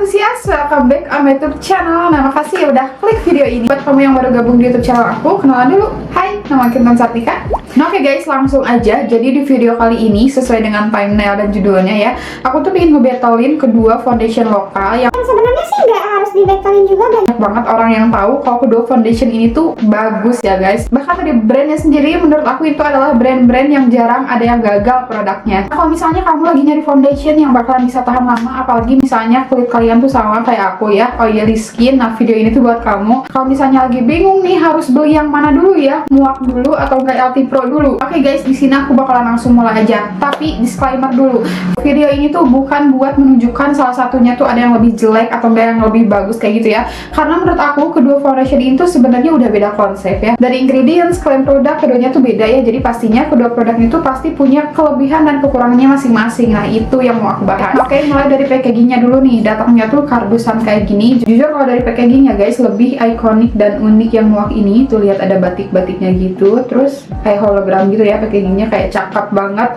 enthusiast, welcome back on my YouTube channel. Nah, makasih ya udah klik video ini. Buat kamu yang baru gabung di YouTube channel aku, kenalan dulu. Hai, nama aku Intan Sartika. Nah, oke guys, langsung aja. Jadi di video kali ini sesuai dengan thumbnail dan judulnya ya, aku tuh pengen ngebattlein kedua foundation lokal yang sebenarnya sih nggak harus dibattlein juga, banyak banget orang yang tahu kalau kedua foundation ini tuh bagus ya guys. Bahkan dari brandnya sendiri menurut aku itu adalah brand-brand yang jarang ada yang gagal produknya. Nah, kalau misalnya kamu lagi nyari foundation yang bakalan bisa tahan lama, apalagi misalnya kulit kalian tuh sama kayak aku ya, oily skin, nah video ini tuh buat kamu. Kalau misalnya lagi bingung nih harus beli yang mana dulu ya, muak dulu atau enggak LT Pro dulu. Oke guys, di sini aku bakalan langsung mulai aja. Tapi disclaimer dulu, video ini tuh bukan buat menunjukkan salah satunya tuh ada yang lebih jelek atau enggak yang lebih bagus kayak gitu ya. Karena menurut aku kedua foundation ini tuh sebenarnya udah beda konsep ya. Dari ingredients, klaim produk keduanya tuh beda ya. Jadi pastinya kedua produk itu pasti punya kelebihan dan kekurangannya masing-masing. Nah, itu yang mau aku bahas. Oke, mulai dari packagingnya dulu nih. Datangnya tuh kardusan kayak gini. Jujur kalau dari packagingnya guys, lebih ikonik dan unik yang muak ini. Tuh lihat ada batik-batiknya gitu. Terus kayak hologram gitu ya, packagingnya kayak cakep banget.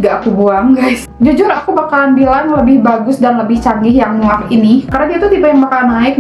Gak aku buang guys. Jujur aku bakalan bilang lebih bagus dan lebih canggih yang muak ini. Karena dia tuh tipe yang bakal naik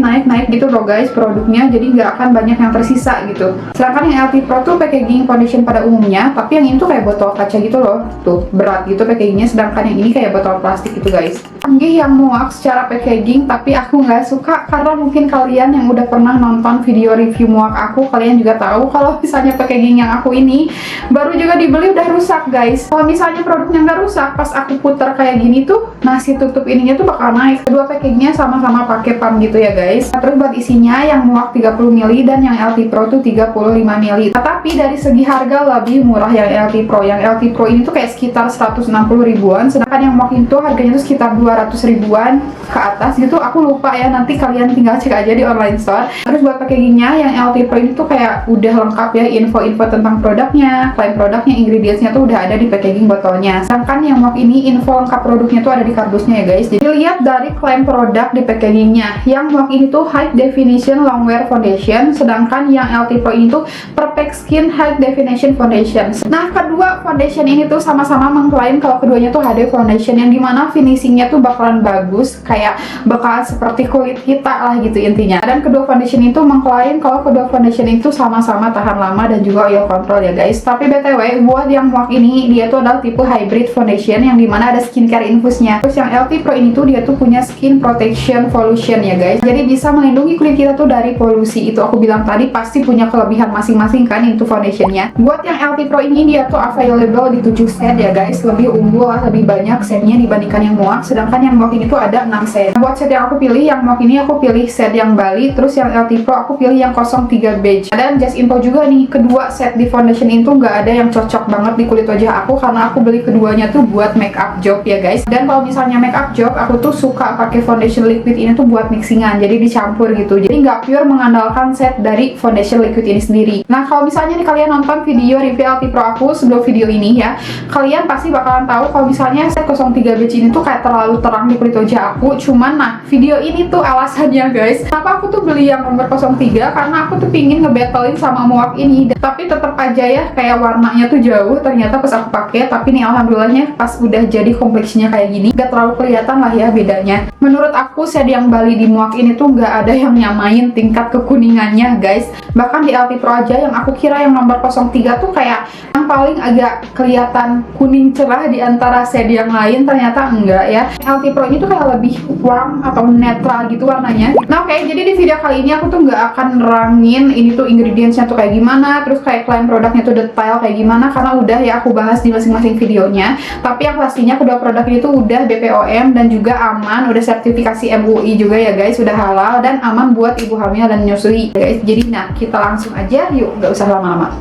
gitu loh guys produknya. Jadi gak akan banyak yang tersisa gitu. Sedangkan yang LT Pro tuh packaging foundation pada umumnya. Tapi yang ini tuh kayak botol kaca gitu loh. Tuh berat gitu packagingnya. Sedangkan yang ini kayak botol plastik gitu guys. Canggih yang muak secara packaging, tapi aku nggak suka karena mungkin kalian yang udah pernah nonton video review muak aku, kalian juga tahu kalau misalnya packaging yang aku ini baru juga dibeli udah rusak guys. Kalau misalnya produknya nggak rusak, pas aku putar kayak gini tuh, nasi tutup ininya tuh bakal naik. Kedua packagingnya sama-sama pakai pump gitu ya guys. Nah, terus buat isinya yang muak 30 ml dan yang LT Pro tuh 35 ml. Nah, tapi dari segi harga lebih murah yang LT Pro. Yang LT Pro ini tuh kayak sekitar 160 ribuan, sedangkan yang muak itu harganya tuh sekitar 200 ribuan ke atas gitu. Aku lupa ya, nanti kalian tinggal cek aja di online store. Terus buat packagingnya yang LT Pro ini tuh kayak udah lengkap ya, info-info tentang produknya, klaim produknya, ingredientsnya tuh udah ada di packaging botolnya. Sedangkan yang muak ini info lengkap produknya tuh ada di kardusnya ya guys. Jadi lihat dari klaim produk di packagingnya. Yang muak ini tuh High Definition Longwear Foundation, sedangkan yang LT Pro ini tuh Perfect Skin High Definition Foundation. Nah, kedua foundation ini tuh sama-sama mengklaim kalau keduanya tuh HD foundation, yang dimana finishingnya tuh bakalan bagus, kayak bakalan seperti kulit kita lah gitu intinya. Dan kedua foundation itu mengklaim kalau kedua foundation itu sama-sama tahan lama dan juga oil control ya guys. Tapi BTW buat yang muak ini, dia tuh adalah tipe hybrid foundation yang dimana ada skincare infusnya. Terus yang LT Pro ini tuh dia tuh punya skin protection solution ya guys. Jadi bisa melindungi kulit kita tuh dari polusi. Itu aku bilang tadi pasti punya kelebihan masing-masing kan itu foundationnya. Buat yang LT Pro ini dia tuh available di 7 set ya guys. Lebih unggul lah, lebih banyak setnya dibandingkan yang muak. Sedangkan yang muak ini tuh ada 6 set. Buat set yang aku pilih, yang muak ini aku pilih set yang Bali. Terus yang LT Pro aku pilih yang 03 beige. Dan just info juga nih, kedua set di foundation itu nggak ada yang cocok banget di kulit wajah aku, karena aku beli keduanya tuh buat make up job ya guys. Dan kalau misalnya make up job, aku tuh suka pakai foundation liquid ini tuh buat mixingan, jadi dicampur gitu. Jadi nggak pure mengandalkan set dari foundation liquid ini sendiri. Nah, kalau misalnya nih kalian nonton video review LT Pro aku sebelum video ini ya, kalian pasti bakalan tahu kalau misalnya set 03 beige ini tuh kayak terlalu terang di kulit wajah aku. Cuman nah, video ini tuh alasannya guys, kenapa aku tuh beli yang nomor 03, karena aku tuh pingin ngebattlein sama muak ini. Tapi tetap aja ya, kayak warnanya tuh jauh ternyata pas aku pakai. Tapi nih alhamdulillahnya pas udah jadi kompleksinya kayak gini, gak terlalu kelihatan lah ya bedanya. Menurut aku set yang Bali di muak ini tuh gak ada yang nyamain tingkat kekuningannya guys. Bahkan di LT Pro aja yang aku kira yang nomor 03 tuh kayak yang paling agak kelihatan kuning cerah di antara set yang lain, ternyata enggak ya. LT Pro ini tuh kayak lebih warm atau netral gitu warnanya. Nah oke, jadi di video kali ini aku tuh nggak akan nerangin ini tuh ingredientsnya tuh kayak gimana, terus kayak klaim produknya tuh detail kayak gimana, karena udah ya aku bahas di masing-masing videonya. Tapi yang pastinya kedua produk ini tuh udah BPOM dan juga aman, udah sertifikasi MUI juga ya guys, udah halal dan aman buat ibu hamil dan menyusui guys. Jadi nah, kita langsung aja yuk, nggak usah lama-lama.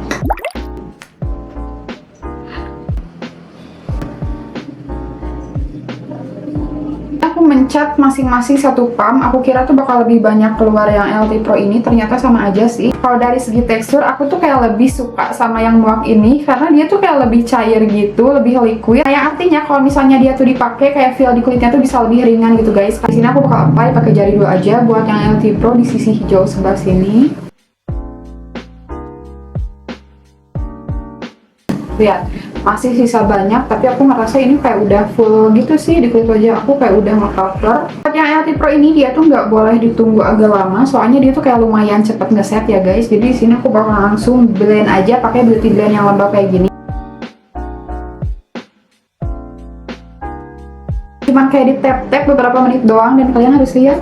Aku mencat masing-masing satu pump. Aku kira tuh bakal lebih banyak keluar yang LT Pro ini, ternyata sama aja sih. Kalau dari segi tekstur aku tuh kayak lebih suka sama yang muak ini karena dia tuh kayak lebih cair gitu, lebih liquid. Kayak artinya kalau misalnya dia tuh dipakai kayak feel di kulitnya tuh bisa lebih ringan gitu guys. Di sini aku bakal apply pakai jari 2 aja buat yang LT Pro di sisi hijau sebelah sini. Lihat. masih sisa banyak, tapi aku ngerasa ini kayak udah full gitu sih di kulit wajah aku, kayak udah nge-cover. Yang LT Pro ini dia tuh nggak boleh ditunggu agak lama, soalnya dia tuh kayak lumayan cepet ngeset ya guys. Jadi di sini aku bakal langsung blend aja pakai beauty blend yang lembab kayak gini. Cuman kayak di tap-tap beberapa menit doang, dan kalian harus lihat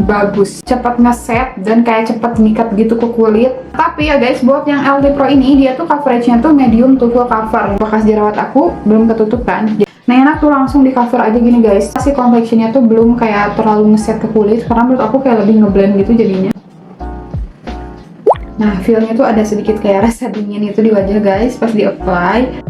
bagus, cepat ngeset dan kayak cepet ngikat gitu ke kulit. Tapi ya guys, buat yang LT Pro ini dia tuh coveragenya tuh medium to full cover. Bekas jerawat aku belum ketutup kan, nah enak tuh langsung di cover aja gini guys. Si complexionnya tuh belum kayak terlalu ngeset ke kulit, karena menurut aku kayak lebih ngeblend gitu jadinya. Nah feelnya tuh ada sedikit kayak rasa dingin itu di wajah guys pas di apply.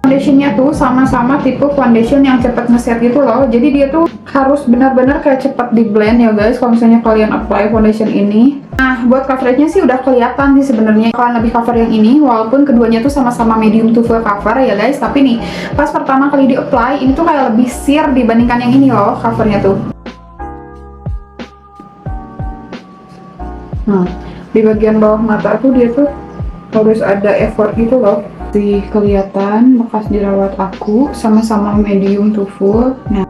Foundationnya tuh sama-sama tipe foundation yang cepet ngeset gitu loh, jadi dia tuh harus benar-benar kayak cepet di blend ya guys kalau misalnya kalian apply foundation ini. Nah buat coveragenya sih udah kelihatan sih sebenarnya kalian lebih cover yang ini, walaupun keduanya tuh sama-sama medium to full cover ya guys. Tapi nih pas pertama kali di apply ini tuh kayak lebih sheer dibandingkan yang ini loh covernya tuh. Nah di bagian bawah mata tuh dia tuh harus ada effort gitu loh. Di kelihatan bekas jerawat aku sama-sama medium to full. Nah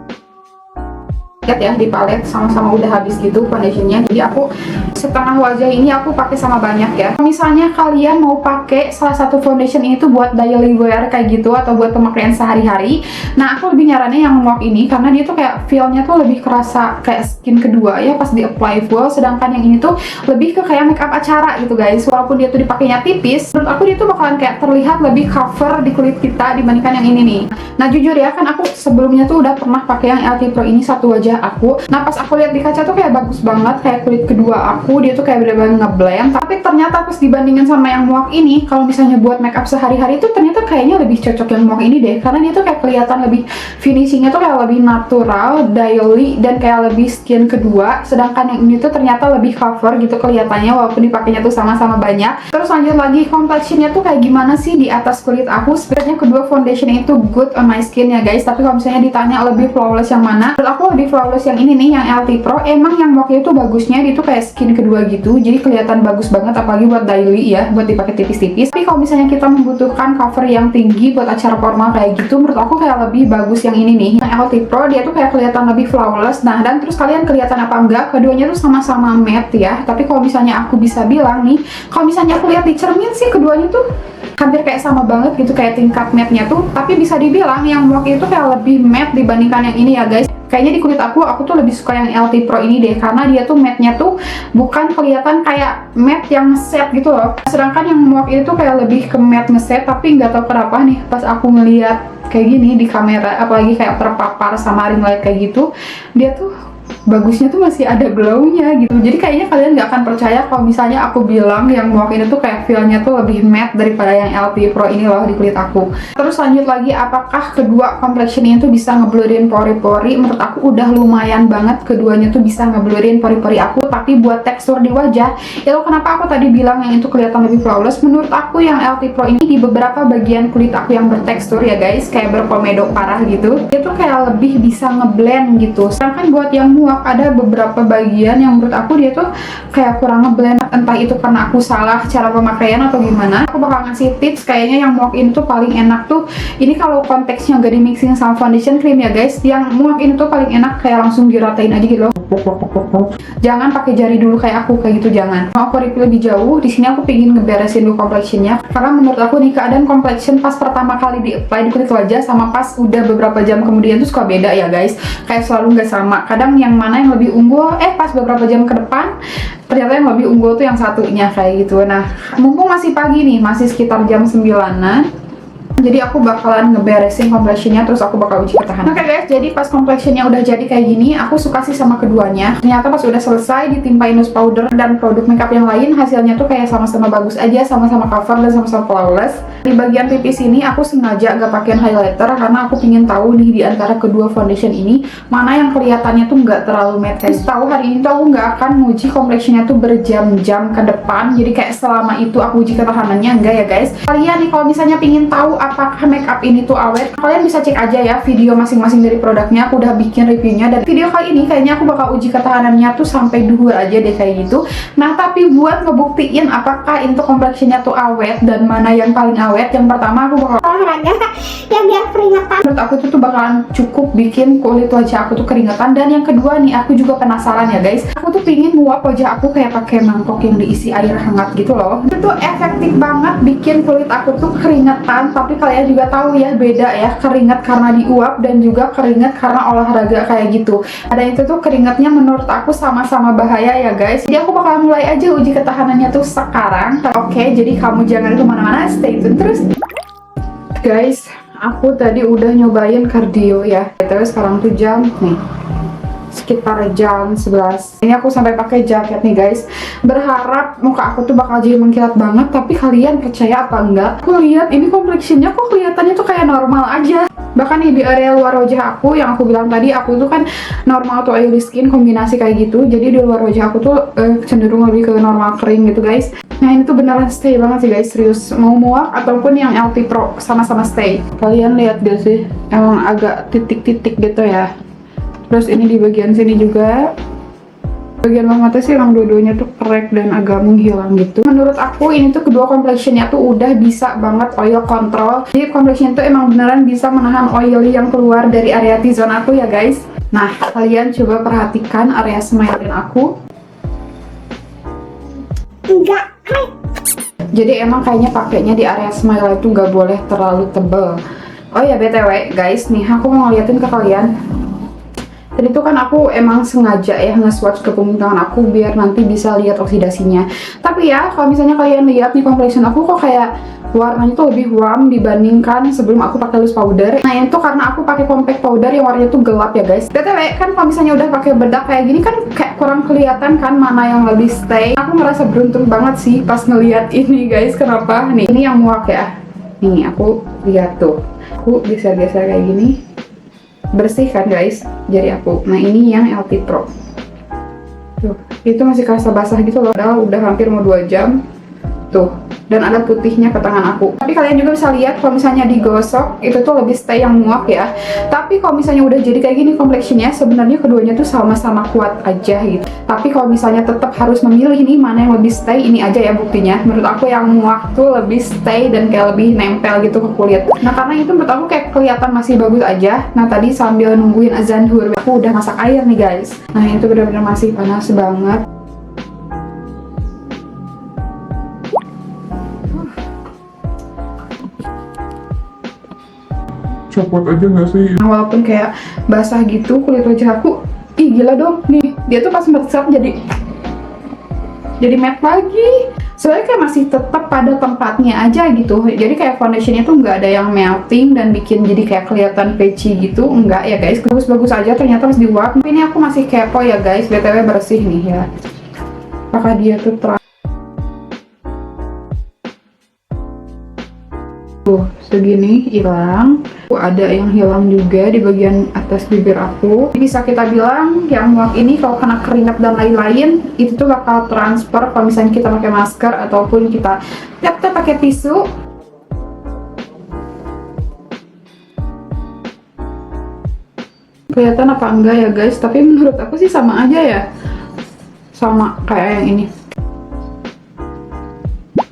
lihat ya di palet sama-sama udah habis gitu foundationnya. Jadi aku setengah wajah ini aku pakai sama banyak ya. Misalnya kalian mau pakai salah satu foundation ini tuh buat daily wear kayak gitu atau buat pemakaian sehari-hari, nah aku lebih nyaranin yang MUAK ini karena dia tuh kayak feelnya tuh lebih kerasa kayak skin kedua ya pas di apply full. Sedangkan yang ini tuh lebih ke kayak makeup acara gitu guys. Walaupun dia tuh dipakainya tipis, menurut aku dia tuh bakalan kayak terlihat lebih cover di kulit kita dibandingkan yang ini nih. Nah jujur ya, kan aku sebelumnya tuh udah pernah pakai yang LT Pro ini satu wajah aku. Nah pas aku lihat di kaca tuh kayak bagus banget, kayak kulit kedua aku dia tuh kayak bener-bener ngeblend. Tapi ternyata pas dibandingin sama yang MUAK ini, kalau misalnya buat makeup sehari-hari tuh ternyata kayaknya lebih cocok yang MUAK ini deh, karena dia tuh kayak kelihatan lebih finishingnya tuh kayak lebih natural, daily, dan kayak lebih skin kedua. Sedangkan yang ini tuh ternyata lebih cover gitu kelihatannya walaupun dipakainya tuh sama-sama banyak. Terus lanjut lagi, complexionnya tuh kayak gimana sih di atas kulit aku. Sebenarnya kedua foundation itu good on my skin ya guys, tapi kalau misalnya ditanya lebih flawless yang mana, menurut aku lebih flawless yang ini nih, yang LT Pro. Emang yang MUAK itu bagusnya dia tuh kayak skin kedua gitu, jadi kelihatan bagus banget apalagi buat daily ya, buat dipakai tipis-tipis. Tapi kalau misalnya kita membutuhkan cover yang tinggi buat acara formal kayak gitu, menurut aku kayak lebih bagus yang ini nih, yang LT Pro. Dia tuh kayak kelihatan lebih flawless. Nah dan terus kalian kelihatan apa enggak, keduanya tuh sama-sama matte ya. Tapi kalau misalnya aku bisa bilang nih, kalau misalnya aku lihat di cermin sih keduanya tuh hampir kayak sama banget gitu, kayak tingkat matte-nya tuh. Tapi bisa dibilang yang MUAK itu kayak lebih matte dibandingkan yang ini ya guys. Kayaknya di kulit aku tuh lebih suka yang LT Pro ini deh, karena dia tuh matte-nya tuh bukan kelihatan kayak matte yang set gitu loh. Sedangkan yang MUAK itu kayak lebih ke matte ngeset, tapi nggak tahu kenapa nih pas aku ngeliat kayak gini di kamera, apalagi kayak terpapar sama ring light kayak gitu, dia tuh bagusnya tuh masih ada glow-nya gitu. Jadi kayaknya kalian nggak akan percaya kalau misalnya aku bilang yang MUAK ini tuh kayak feel-nya tuh lebih matte daripada yang LT Pro ini loh di kulit aku. Terus lanjut lagi, apakah kedua complexion ini tuh bisa ngeblurin pori-pori? Menurut aku udah lumayan banget keduanya tuh bisa ngeblurin pori-pori aku. Tapi buat tekstur di wajah, itu kenapa aku tadi bilang yang itu kelihatan lebih flawless. Menurut aku yang LT Pro ini di beberapa bagian kulit aku yang bertekstur ya guys, kayak berkomedo parah gitu, itu kayak lebih bisa ngeblend gitu. Sedangkan buat yang MUAK ada beberapa bagian yang menurut aku dia tuh kayak kurang ngeblend. Entah itu karena aku salah cara pemakaian atau gimana. Aku bakal ngasih tips, kayaknya yang MUAK ini tuh paling enak tuh ini kalau konteksnya gak di mixing sama foundation cream ya guys. Yang MUAK ini tuh paling enak kayak langsung diratain aja gitu loh. Jangan pakai jari dulu kayak aku, kayak gitu jangan. Mau aku review lebih jauh, di sini aku pengen ngeberesin dulu complexionnya, karena menurut aku nih keadaan complexion pas pertama kali di apply di kulit wajah sama pas udah beberapa jam kemudian tuh suka beda ya guys. Kayak selalu nggak sama. Kadang yang mana yang lebih unggul, pas beberapa jam ke depan ternyata yang lebih unggul tuh yang satunya kayak gitu. Nah mumpung masih pagi nih, masih sekitar jam 9-an, jadi aku bakalan ngeberesin complexionnya, terus aku bakal uji ketahanan. Oke guys, jadi pas complexionnya udah jadi kayak gini, aku suka sih sama keduanya. Ternyata pas udah selesai ditimpa nose powder dan produk makeup yang lain, hasilnya tuh kayak sama-sama bagus aja, sama-sama cover dan sama-sama flawless. Di bagian tipis ini aku sengaja gak pakein highlighter karena aku pingin tahu nih di antara kedua foundation ini mana yang kelihatannya tuh nggak terlalu matte. Tahu hari ini tuh aku nggak akan nguji complexionnya tuh berjam-jam ke depan, jadi kayak selama itu aku uji ketahanannya enggak ya guys. Kalian nih kalau misalnya pingin tahu apakah makeup ini tuh awet, kalian bisa cek aja ya video masing-masing dari produknya. Aku udah bikin reviewnya, dan video kali ini kayaknya aku bakal uji ketahanannya tuh sampai 2 aja deh kayak gitu. Nah, tapi buat ngebuktiin apakah itu complexionnya tuh awet dan mana yang paling awet, yang pertama aku bakal olahraga ya biar keringetan. menurut aku tuh bakalan cukup bikin kulit wajah aku tuh keringetan. Dan yang kedua nih, aku juga penasaran ya guys, aku tuh pingin nguap wajah aku kayak pakai mangkok yang diisi air hangat gitu loh. Itu tuh efektif banget bikin kulit aku tuh keringetan. Tapi kalian juga tahu ya, beda ya keringet karena diuap dan juga keringet karena olahraga kayak gitu. Ada itu tuh keringetnya menurut aku sama-sama bahaya ya guys. Jadi aku bakal mulai aja uji ketahanannya tuh sekarang. Oke, jadi kamu jangan kemana-mana, stay tune terus guys. Aku tadi udah nyobain cardio ya, terus sekarang tuh jam nih sekitar jam 11. Ini aku sampai pakai jaket nih guys, berharap muka aku tuh bakal jadi mengkilat banget. Tapi kalian percaya apa enggak, aku lihat ini complexionnya kok kelihatannya tuh kayak normal aja. Bahkan nih di area luar wajah aku, yang aku bilang tadi, aku tuh kan normal tuh oily skin kombinasi kayak gitu. Jadi di luar wajah aku tuh cenderung lebih ke normal kering gitu guys. Nah ini tuh beneran stay banget sih guys, serius. Mau muak ataupun yang LT Pro sama-sama stay. Kalian lihat gak sih, emang agak titik-titik gitu ya. Terus ini di bagian sini juga, bagian bawah mata sih emang dua-duanya tuh crack dan agak menghilang gitu. Menurut aku ini tuh kedua complexionnya tuh udah bisa banget oil control. Jadi complexion tuh emang beneran bisa menahan oil yang keluar dari area T-zone aku ya guys. Nah kalian coba perhatikan area smile aku. Enggak crack. Jadi emang kayaknya pakainya di area smile itu nggak boleh terlalu tebel. Oh ya BTW guys, nih aku mau ngeliatin ke kalian. Tadi tuh kan aku emang sengaja ya nge-swatch ke punggung tangan aku biar nanti bisa lihat oksidasinya. Tapi ya kalau misalnya kalian lihat nih complexion aku kok kayak warnanya tuh lebih warm dibandingkan sebelum aku pakai loose powder. Nah itu karena aku pakai compact powder yang warnanya tuh gelap ya guys. BTW kan kalau misalnya udah pakai bedak kayak gini kan kayak kurang kelihatan kan mana yang lebih stay. Aku ngerasa beruntung banget sih pas ngeliat ini guys. Kenapa? Nih ini yang muak ya. Nih aku lihat tuh, aku geser-geser kayak gini, bersih kan guys, jadi aku. Nah ini yang LT Pro tuh, itu masih kerasa basah gitu loh, padahal udah hampir mau 2 jam tuh, dan ada putihnya ke tangan aku. Tapi kalian juga bisa lihat kalau misalnya digosok itu tuh lebih stay yang muak ya. Tapi kalau misalnya udah jadi kayak gini complexionnya, sebenarnya keduanya tuh sama-sama kuat aja gitu. Tapi kalau misalnya tetap harus memilih nih mana yang lebih stay, ini aja ya buktinya. Menurut aku yang muak tuh lebih stay dan kayak lebih nempel gitu ke kulit. Nah karena itu menurut aku kayak kelihatan masih bagus aja. Nah tadi sambil nungguin azan zuhur aku udah masak air nih guys. Nah itu benar-benar masih panas banget. Copot aja nggak sih? Nah, walaupun kayak basah gitu kulit wajah aku, ih gila dong nih, dia tuh pas meresap jadi matte lagi. Soalnya kayak masih tetap pada tempatnya aja gitu. Jadi kayak foundationnya tuh nggak ada yang melting dan bikin jadi kayak kelihatan patchy gitu, enggak ya guys. Bagus-bagus aja ternyata pas diuap. Tapi ini aku masih kepo ya guys, BTW bersih nih ya. Apakah dia tuh segini hilang. Ada yang hilang juga di bagian atas bibir aku. Bisa kita bilang yang muak ini kalau kena keringat dan lain-lain itu tuh bakal transfer kalau misalnya kita pakai masker ataupun kita pakai tisu. Kelihatan apa enggak ya guys, tapi menurut aku sih sama aja ya, sama kayak yang ini.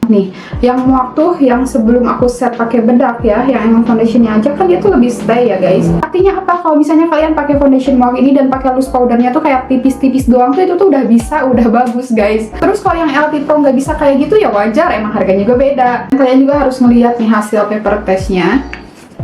Nih, yang muak tuh yang sebelum aku set pakai bedak ya, yang emang foundationnya aja kan dia tuh lebih stay ya guys. Artinya apa, kalau misalnya kalian pakai foundation muak ini dan pakai loose powdernya tuh kayak tipis-tipis doang tuh itu tuh udah bisa, udah bagus guys. Terus kalau yang LT Pro nggak bisa kayak gitu ya wajar, emang harganya juga beda. Kalian juga harus melihat nih hasil paper testnya.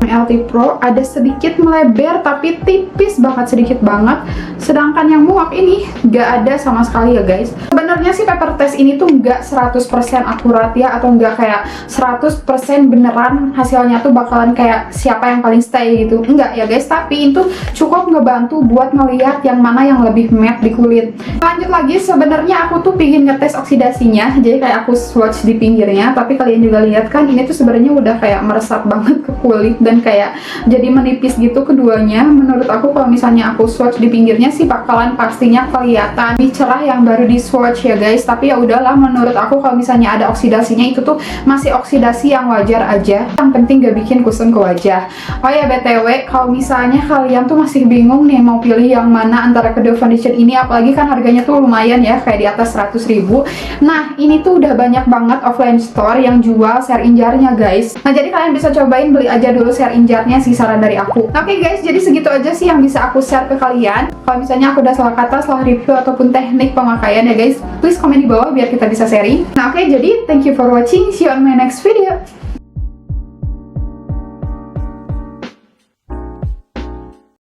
LT Pro ada sedikit melebar tapi tipis banget, sedikit banget. Sedangkan yang muak ini nggak ada sama sekali ya guys. Sebenarnya sih paper test ini tuh nggak 100% akurat ya, atau nggak kayak 100% beneran hasilnya tuh bakalan kayak siapa yang paling stay gitu, enggak ya guys. Tapi itu cukup ngebantu buat ngelihat yang mana yang lebih matte di kulit. Lanjut lagi, sebenarnya aku tuh pingin ngetes oksidasinya, jadi kayak aku swatch di pinggirnya. Tapi kalian juga lihat kan ini tuh sebenarnya udah kayak meresap banget ke kulit dan kayak jadi menipis gitu keduanya. Menurut aku kalau misalnya aku swatch di pinggirnya sih bakalan pastinya kelihatan lebih cerah yang baru di swatch swatch ya guys, tapi ya udahlah, menurut aku kalau misalnya ada oksidasinya itu tuh masih oksidasi yang wajar aja, yang penting gak bikin kusam ke wajah. Oh ya BTW, kalau misalnya kalian tuh masih bingung nih mau pilih yang mana antara kedua foundation ini, apalagi kan harganya tuh lumayan ya, kayak di atas 100.000. Nah ini tuh udah banyak banget offline store yang jual share injarnya guys. Nah jadi kalian bisa cobain beli aja dulu share injarnya sih, saran dari aku. Oke guys, jadi segitu aja sih yang bisa aku share ke kalian. Kalau misalnya aku udah salah kata, salah review ataupun teknik pemakaian ya guys, please komen di bawah biar kita bisa sharing. Nah oke, jadi thank you for watching, see you on my next video.